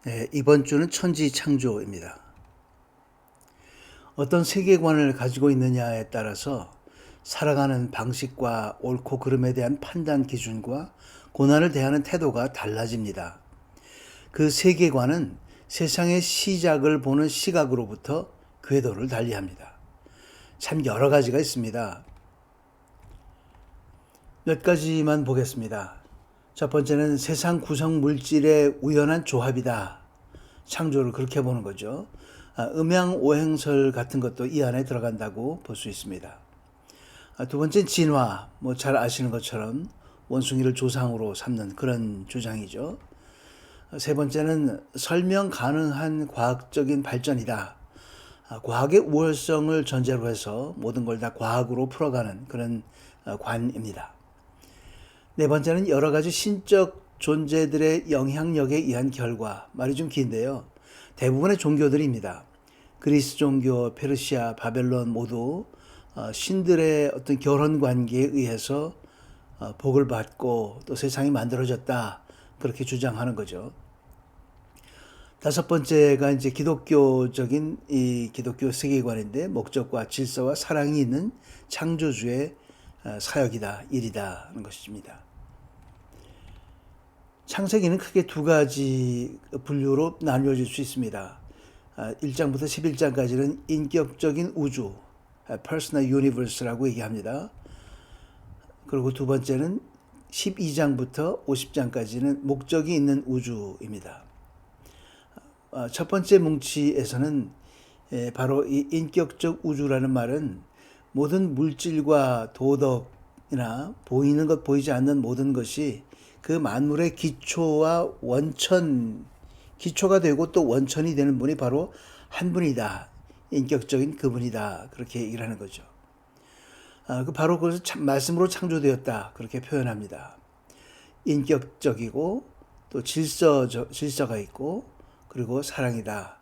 네, 이번 주는 천지 창조입니다. 어떤 세계관을 가지고 있느냐에 따라서 살아가는 방식과 옳고 그름에 대한 판단 기준과 고난을 대하는 태도가 달라집니다. 그 세계관은 세상의 시작을 보는 시각으로부터 궤도를 달리합니다. 참 여러 가지가 있습니다. 몇 가지만 보겠습니다. 첫 번째는 세상 구성 물질의 우연한 조합이다. 창조를 그렇게 보는 거죠. 음양 오행설 같은 것도 이 안에 들어간다고 볼 수 있습니다. 두 번째는 진화, 잘 아시는 것처럼 원숭이를 조상으로 삼는 그런 주장이죠. 세 번째는 설명 가능한 과학적인 발전이다. 과학의 우월성을 전제로 해서 모든 걸 다 과학으로 풀어가는 그런 관입니다. 네 번째는 여러 가지 신적 존재들의 영향력에 의한 결과, 말이 좀 긴데요. 대부분의 종교들입니다. 그리스 종교, 페르시아, 바벨론 모두 신들의 어떤 결혼 관계에 의해서 복을 받고 또 세상이 만들어졌다. 그렇게 주장하는 거죠. 다섯 번째가 이제 기독교적인 이 기독교 세계관인데 목적과 질서와 사랑이 있는 창조주의 사역이다, 일이다 하는 것입니다. 창세기는 크게 두 가지 분류로 나뉘어질 수 있습니다. 1장부터 11장까지는 인격적인 우주, Personal Universe라고 얘기합니다. 그리고 두 번째는 12장부터 50장까지는 목적이 있는 우주입니다. 첫 번째 뭉치에서는 바로 이 인격적 우주라는 말은 모든 물질과 도덕이나 보이는 것 보이지 않는 모든 것이 그 만물의 기초와 원천, 기초가 되고 또 원천이 되는 분이 바로 한 분이다. 인격적인 그분이다. 그렇게 얘기를 하는 거죠. 바로 그것을 말씀으로 창조되었다. 그렇게 표현합니다. 인격적이고 또 질서가 있고 그리고 사랑이다.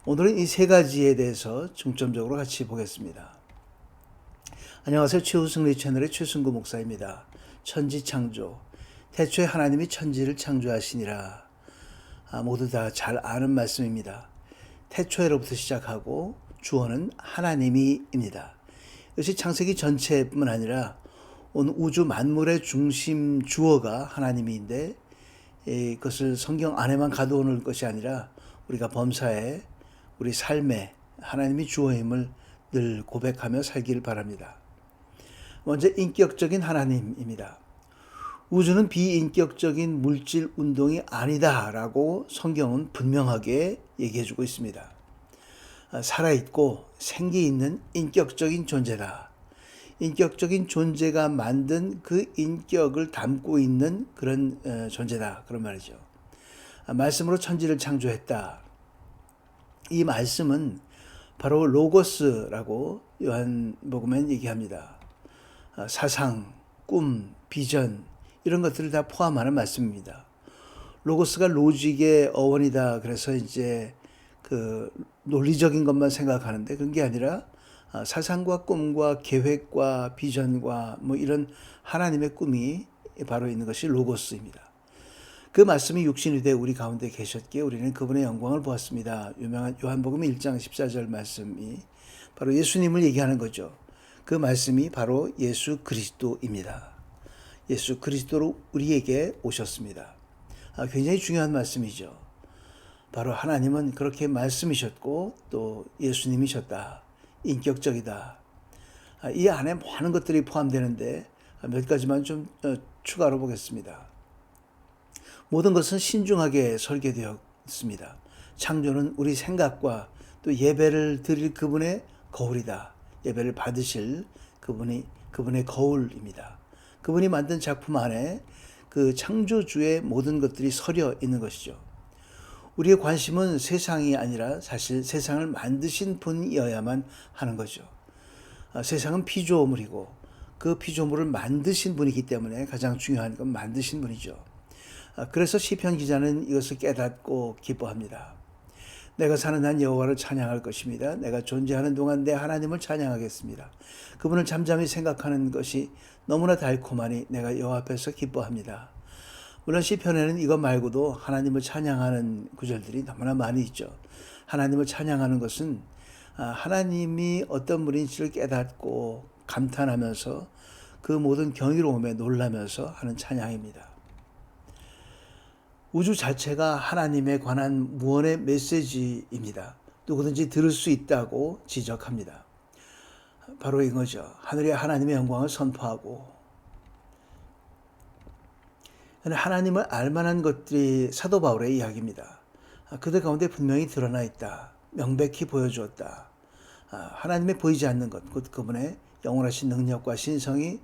오늘은 이 세 가지에 대해서 중점적으로 같이 보겠습니다. 안녕하세요. 최우승리 채널의 최승구 목사입니다. 천지창조. 태초에 하나님이 천지를 창조하시니라. 모두 다 잘 아는 말씀입니다. 태초에로부터 시작하고 주어는 하나님이입니다. 이것이 창세기 전체뿐만 아니라 온 우주 만물의 중심 주어가 하나님인데 그것을 성경 안에만 가둬놓을 것이 아니라 우리가 범사에 우리 삶에 하나님이 주어임을 늘 고백하며 살기를 바랍니다. 먼저 인격적인 하나님입니다. 우주는 비인격적인 물질 운동이 아니다라고 성경은 분명하게 얘기해주고 있습니다. 살아있고 생기 있는 인격적인 존재다. 인격적인 존재가 만든 그 인격을 담고 있는 그런 존재다. 그런 말이죠. 말씀으로 천지를 창조했다. 이 말씀은 바로 로고스라고 요한복음엔 얘기합니다. 사상, 꿈, 비전 이런 것들을 다 포함하는 말씀입니다. 로고스가 로직의 어원이다. 그래서 이제 그 논리적인 것만 생각하는데 그런 게 아니라 사상과 꿈과 계획과 비전과 이런 하나님의 꿈이 바로 있는 것이 로고스입니다. 그 말씀이 육신이 되어 우리 가운데 계셨기에 우리는 그분의 영광을 보았습니다. 유명한 요한복음 1장 14절 말씀이 바로 예수님을 얘기하는 거죠. 그 말씀이 바로 예수 그리스도입니다. 예수 그리스도로 우리에게 오셨습니다. 굉장히 중요한 말씀이죠. 바로 하나님은 그렇게 말씀이셨고 또 예수님이셨다. 인격적이다. 이 안에 많은 것들이 포함되는데 몇 가지만 좀 추가로 보겠습니다. 모든 것은 신중하게 설계되었습니다. 창조는 우리 생각과 또 예배를 드릴 그분의 거울이다. 예배를 받으실 그분의 거울입니다. 그분이 만든 작품 안에 그 창조주의 모든 것들이 서려 있는 것이죠. 우리의 관심은 세상이 아니라 사실 세상을 만드신 분이어야만 하는 거죠. 세상은 피조물이고 그 피조물을 만드신 분이기 때문에 가장 중요한 건 만드신 분이죠. 그래서 시편 기자는 이것을 깨닫고 기뻐합니다. 내가 사는 한 여호와를 찬양할 것입니다. 내가 존재하는 동안 내 하나님을 찬양하겠습니다. 그분을 잠잠히 생각하는 것이 너무나 달콤하니 내가 여호와 앞에서 기뻐합니다. 물론 시편에는 이것 말고도 하나님을 찬양하는 구절들이 너무나 많이 있죠. 하나님을 찬양하는 것은 하나님이 어떤 분인지를 깨닫고 감탄하면서 그 모든 경이로움에 놀라면서 하는 찬양입니다. 우주 자체가 하나님에 관한 무언의 메시지입니다. 누구든지 들을 수 있다고 지적합니다. 바로 이거죠. 하늘에 하나님의 영광을 선포하고, 하나님을 알만한 것들이 사도 바울의 이야기입니다. 그들 가운데 분명히 드러나 있다. 명백히 보여주었다. 하나님의 보이지 않는 것, 곧 그분의 영원하신 능력과 신성이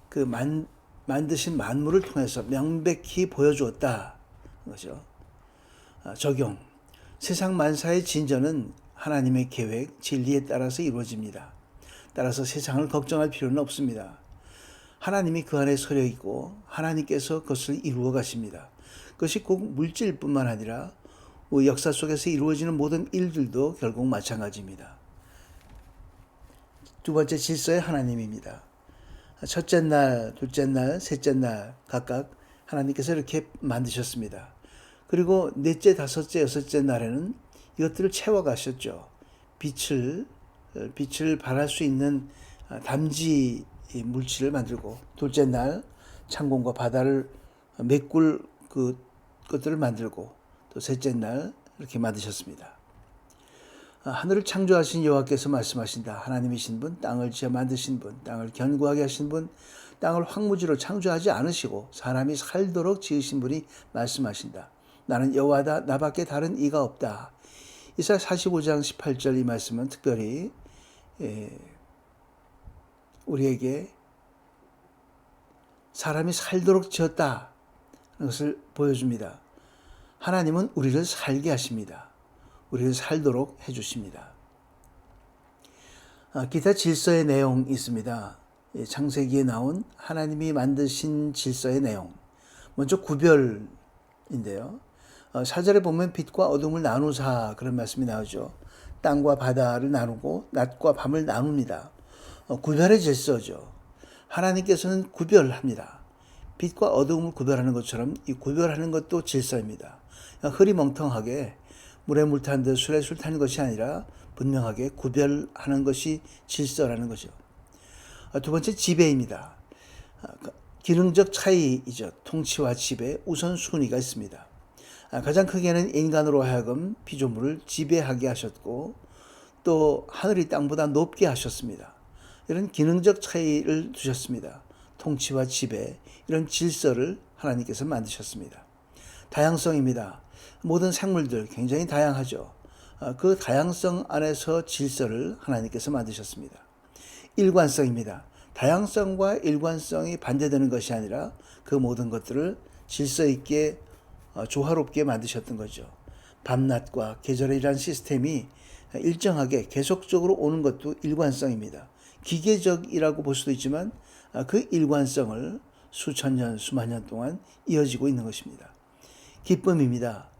그 만드신 만물을 통해서 명백히 보여주었다. 거죠. 적용. 세상 만사의 진전은 하나님의 계획, 진리에 따라서 이루어집니다. 따라서 세상을 걱정할 필요는 없습니다. 하나님이 그 안에 서려 있고 하나님께서 그것을 이루어 가십니다. 그것이 꼭 물질뿐만 아니라 역사 속에서 이루어지는 모든 일들도 결국 마찬가지입니다. 두 번째 질서의 하나님입니다. 첫째 날, 둘째 날, 셋째 날 각각 하나님께서 이렇게 만드셨습니다. 그리고 넷째, 다섯째, 여섯째 날에는 이것들을 채워가셨죠. 빛을 발할 수 있는 담지 물질을 만들고, 둘째 날 창공과 바다를 메꿀 것들을 만들고, 또 셋째 날 이렇게 만드셨습니다. 하늘을 창조하신 여호와께서 말씀하신다. 하나님이신 분, 땅을 지어 만드신 분, 땅을 견고하게 하신 분, 땅을 황무지로 창조하지 않으시고 사람이 살도록 지으신 분이 말씀하신다. 나는 여호와다. 나밖에 다른 이가 없다. 이사야 45장 18절 이 말씀은 특별히 우리에게 사람이 살도록 지었다 하는 것을 보여줍니다. 하나님은 우리를 살게 하십니다. 우리를 살도록 해주십니다. 기타 질서의 내용이 있습니다. 창세기에 나온 하나님이 만드신 질서의 내용. 먼저 구별인데요. 4절에 보면 빛과 어둠을 나누사 그런 말씀이 나오죠. 땅과 바다를 나누고 낮과 밤을 나눕니다. 구별의 질서죠. 하나님께서는 구별합니다. 빛과 어둠을 구별하는 것처럼 이 구별하는 것도 질서입니다. 흐리멍텅하게 물에 물 탄 듯 술에 술 타는 것이 아니라 분명하게 구별하는 것이 질서라는 거죠. 두 번째 지배입니다. 기능적 차이이죠. 통치와 지배, 우선순위가 있습니다. 가장 크게는 인간으로 하여금 피조물을 지배하게 하셨고 또 하늘이 땅보다 높게 하셨습니다. 이런 기능적 차이를 두셨습니다. 통치와 지배, 이런 질서를 하나님께서 만드셨습니다. 다양성입니다. 모든 생물들 굉장히 다양하죠. 그 다양성 안에서 질서를 하나님께서 만드셨습니다. 일관성입니다. 다양성과 일관성이 반대되는 것이 아니라 그 모든 것들을 질서 있게 조화롭게 만드셨던 거죠. 밤낮과 계절의 이러한 시스템이 일정하게 계속적으로 오는 것도 일관성입니다. 기계적이라고 볼 수도 있지만 그 일관성을 수천 년, 수만 년 동안 이어지고 있는 것입니다. 기쁨입니다.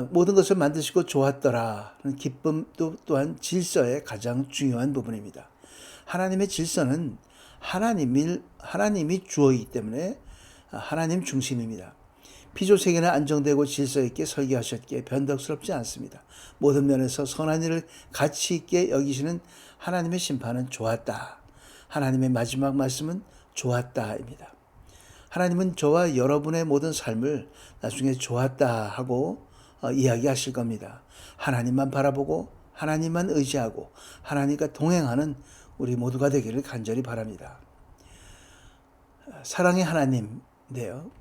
모든 것을 만드시고 좋았더라. 기쁨도 또한 질서의 가장 중요한 부분입니다. 하나님의 질서는 하나님이 주어이기 때문에 하나님 중심입니다. 피조세계는 안정되고 질서 있게 설계하셨기에 변덕스럽지 않습니다. 모든 면에서 선한 일을 가치 있게 여기시는 하나님의 심판은 좋았다. 하나님의 마지막 말씀은 좋았다입니다. 하나님은 저와 여러분의 모든 삶을 나중에 좋았다 하고 이야기하실 겁니다. 하나님만 바라보고 하나님만 의지하고 하나님과 동행하는 우리 모두가 되기를 간절히 바랍니다. 사랑의 하나님인데요.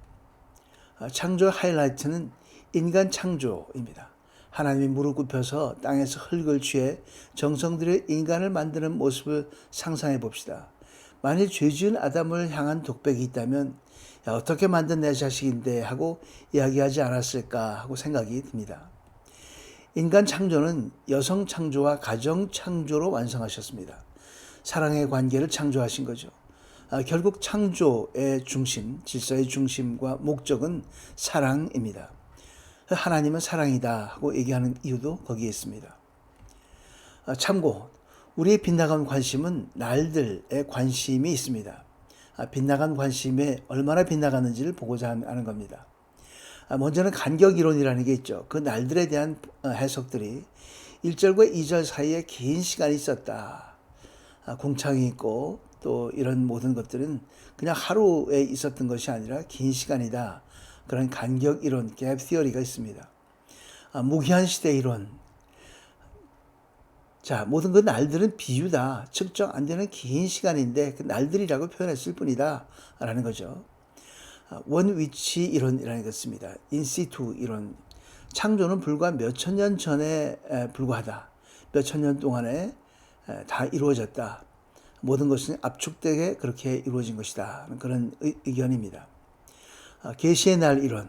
창조 하이라이트는 인간 창조입니다. 하나님이 무릎 굽혀서 땅에서 흙을 취해 정성 들여 인간을 만드는 모습을 상상해 봅시다. 만일 죄지은 아담을 향한 독백이 있다면 야, 어떻게 만든 내 자식인데 하고 이야기하지 않았을까 하고 생각이 듭니다. 인간 창조는 여성 창조와 가정 창조로 완성하셨습니다. 사랑의 관계를 창조하신 거죠. 결국 창조의 중심, 질서의 중심과 목적은 사랑입니다. 하나님은 사랑이다 하고 얘기하는 이유도 거기에 있습니다. 참고 우리의 빗나간 관심은 날들의 관심이 있습니다. 빗나간 관심에 얼마나 빗나갔는지를 보고자 하는 겁니다. 먼저는 간격 이론이라는 게 있죠. 그 날들에 대한 해석들이 1절과 2절 사이에 긴 시간이 있었다. 공창이 있고 또 이런 모든 것들은 그냥 하루에 있었던 것이 아니라 긴 시간이다. 그런 간격 이론, 갭 티어리가 있습니다. 무기한 시대 이론. 자, 모든 그 날들은 비유다. 측정 안 되는 긴 시간인데 그 날들이라고 표현했을 뿐이다. 라는 거죠. 원 위치 이론이라는 것입니다. 인시투 이론. 창조는 불과 몇천 년 전에 불과하다. 몇천 년 동안에 다 이루어졌다. 모든 것은 압축되게 그렇게 이루어진 것이다. 그런 의견입니다. 계시의 날 이론.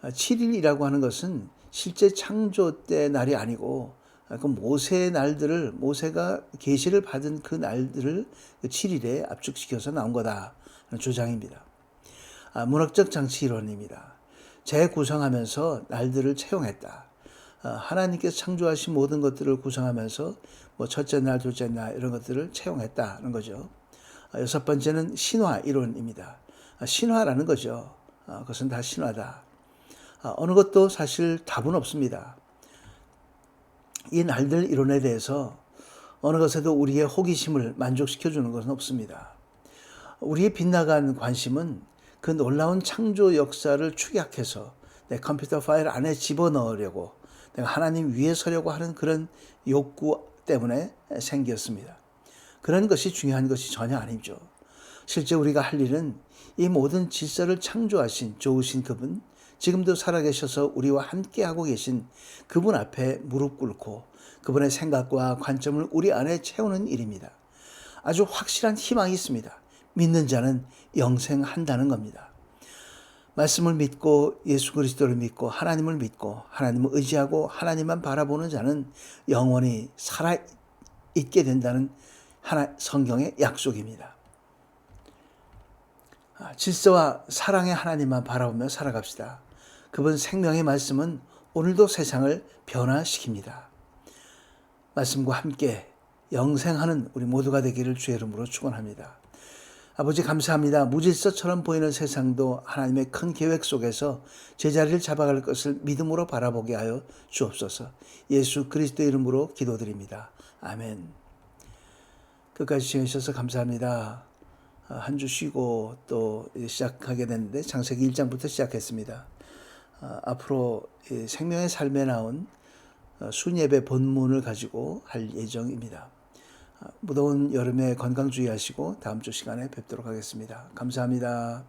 7일이라고 하는 것은 실제 창조 때 날이 아니고 그 모세의 날들을 모세가 계시를 받은 그 날들을 그 7일에 압축시켜서 나온 거다. 하는 주장입니다. 문학적 장치 이론입니다. 재구성하면서 날들을 채용했다. 하나님께서 창조하신 모든 것들을 구성하면서 뭐 첫째 날, 둘째 날 이런 것들을 채용했다는 거죠. 여섯 번째는 신화 이론입니다. 신화라는 거죠. 그것은 다 신화다. 어느 것도 사실 답은 없습니다. 이 날들 이론에 대해서 어느 것에도 우리의 호기심을 만족시켜주는 것은 없습니다. 우리의 빗나간 관심은 그 놀라운 창조 역사를 축약해서 내 컴퓨터 파일 안에 집어넣으려고 내가 하나님 위에 서려고 하는 그런 욕구 때문에 생겼습니다. 그런 것이 중요한 것이 전혀 아니죠. 실제 우리가 할 일은 이 모든 질서를 창조하신 좋으신 그분, 지금도 살아계셔서 우리와 함께하고 계신 그분 앞에 무릎 꿇고 그분의 생각과 관점을 우리 안에 채우는 일입니다. 아주 확실한 희망이 있습니다. 믿는 자는 영생한다는 겁니다. 말씀을 믿고 예수 그리스도를 믿고 하나님을 믿고 하나님을 의지하고 하나님만 바라보는 자는 영원히 살아있게 된다는 성경의 약속입니다. 질서와 사랑의 하나님만 바라보며 살아갑시다. 그분 생명의 말씀은 오늘도 세상을 변화시킵니다. 말씀과 함께 영생하는 우리 모두가 되기를 주의 이름으로 축원합니다. 아버지 감사합니다. 무질서처럼 보이는 세상도 하나님의 큰 계획 속에서 제자리를 잡아갈 것을 믿음으로 바라보게 하여 주옵소서. 예수 그리스도의 이름으로 기도드립니다. 아멘. 끝까지 지내주셔서 감사합니다. 한 주 쉬고 또 시작하게 됐는데 창세기 1장부터 시작했습니다. 앞으로 생명의 삶에 나온 순예배 본문을 가지고 할 예정입니다. 무더운 여름에 건강 주의하시고 다음 주 시간에 뵙도록 하겠습니다. 감사합니다.